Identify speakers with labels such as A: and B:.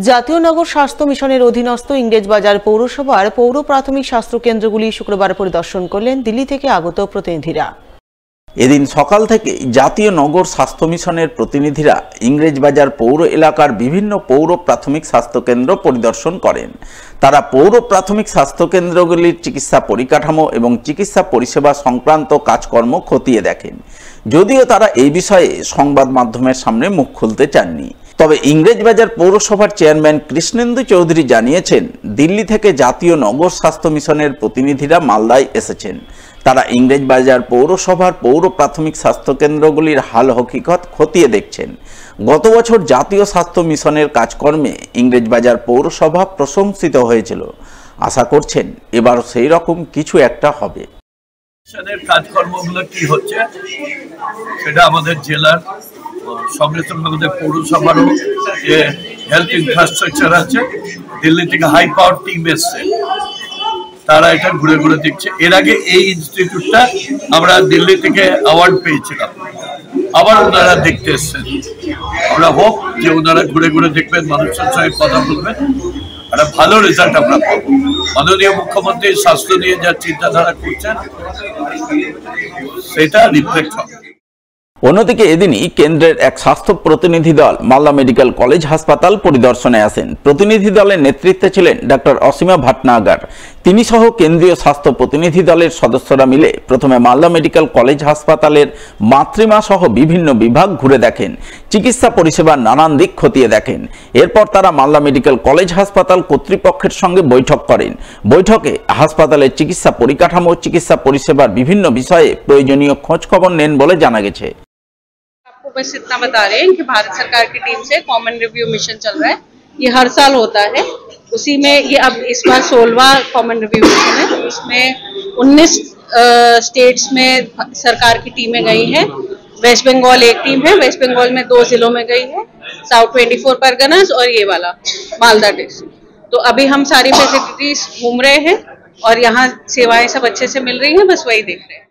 A: জাতীয় নগর স্বাস্থ্য মিশনের অধীনস্থ ইংরেজবাজার পৌরসভার পৌর প্রাথমিক স্বাস্থ্য কেন্দ্রগুলি শুক্রবার পরিদর্শন করলেন দিল্লি থেকে আগত প্রতিনিধিরা।
B: এদিন সকাল থেকে জাতীয় নগর স্বাস্থ্য মিশনের প্রতিনিধিরা ইংরেজবাজার পৌর এলাকার বিভিন্ন পৌর প্রাথমিক স্বাস্থ্য কেন্দ্র পরিদর্শন করেন। তারা পৌর প্রাথমিক স্বাস্থ্য কেন্দ্রগুলির চিকিৎসা পরিকাঠামো এবং চিকিৎসা পরিষেবা সংক্রান্ত কাজকর্ম খতিয়ে দেখেন। যদিও তারা এই বিষয়ে সংবাদ মাধ্যমের সামনে মুখ খুলতে চাননি। তবে ইংরেজবাজার পৌরসভার চেয়ারম্যান কৃষ্ণেন্দু চৌধুরী জানিয়েছেন, দিল্লি থেকে জাতীয় নগর স্বাস্থ্য মিশনের প্রতিনিধিরা মালদায় এসেছেন। তারা ইংরেজবাজার পৌরসভার পৌর প্রাথমিক স্বাস্থ্য কেন্দ্রগুলির হাল হকিকত খতিয়ে দেখছেন। গত বছর জাতীয় স্বাস্থ্য মিশনের কাজকর্মে ইংরেজবাজার পৌরসভা প্রশংসিত হয়েছিল। আশা করছেন এবার সেই রকম কিছু একটা হবে।
C: মিশনের কাজকর্মগুলো কি হচ্ছে সেটা আমাদের জেলার সঙ্গে সঙ্গে আমাদের পৌরসভারও যে হেলথ ইনফ্রাস্ট্রাকচার আছে, দিল্লি থেকে হাই পাওয়ার টিম এসছে, তারা এটা ঘুরে ঘুরে দেখছে। এর আগে এই ইনস্টিটিউটটা আমরা দিল্লি থেকে অ্যাওয়ার্ড পেয়েছিলাম, আবার ওনারা দেখতে এসছেন। আমরা হোপ যে ওনারা ঘুরে ঘুরে দেখবেন, মানুষের সঙ্গে কথা বলবেন, একটা ভালো রেজাল্ট আমরা পাবো। মাননীয় মুখ্যমন্ত্রী স্বাস্থ্য নিয়ে যা চিন্তাধারা করছেন সেটা রিফ্লেক্ট হবে।
B: অন্যদিকে এদিনই কেন্দ্রের এক স্বাস্থ্য প্রতিনিধি দল মালদা মেডিকেল কলেজ হাসপাতাল পরিদর্শনে আসেন। প্রতিনিধি দলের নেতৃত্বে ছিলেন ডক্টর অসীমা ভাটনাগর। তিনি সহ কেন্দ্রীয় স্বাস্থ্য প্রতিনিধি দলের সদস্যরা মিলে প্রথমে মালদা মেডিকেল কলেজ হাসপাতালের মাতৃমা সহ বিভিন্ন বিভাগ ঘুরে দেখেন, চিকিৎসা পরিষেবার নানান দিক খতিয়ে দেখেন। এরপর তারা মালদা মেডিকেল কলেজ হাসপাতাল কর্তৃপক্ষের সঙ্গে বৈঠক করেন। বৈঠকে হাসপাতালের চিকিৎসা পরিকাঠামো, চিকিৎসা পরিষেবার বিভিন্ন বিষয়ে প্রয়োজনীয় খোঁজখবর নেন বলে জানা গেছে।
D: बस इतना बता रहे हैं कि भारत सरकार की टीम से कॉमन रिव्यू मिशन चल रहा है। ये हर साल होता है, उसी में ये अब इस बार 16वां कॉमन रिव्यू मिशन है। इसमें 19 स्टेट्स में सरकार की टीमें गई हैं। वेस्ट बंगाल एक टीम है, वेस्ट बंगाल में 2 जिलों में गई है, साउथ 24 परगनास और ये वाला मालदा डिस्ट्रिक्ट। तो अभी हम सारी फैसिलिटीज घूम रहे हैं और यहाँ सेवाएं सब अच्छे से मिल रही हैं, बस वही देख रहे हैं।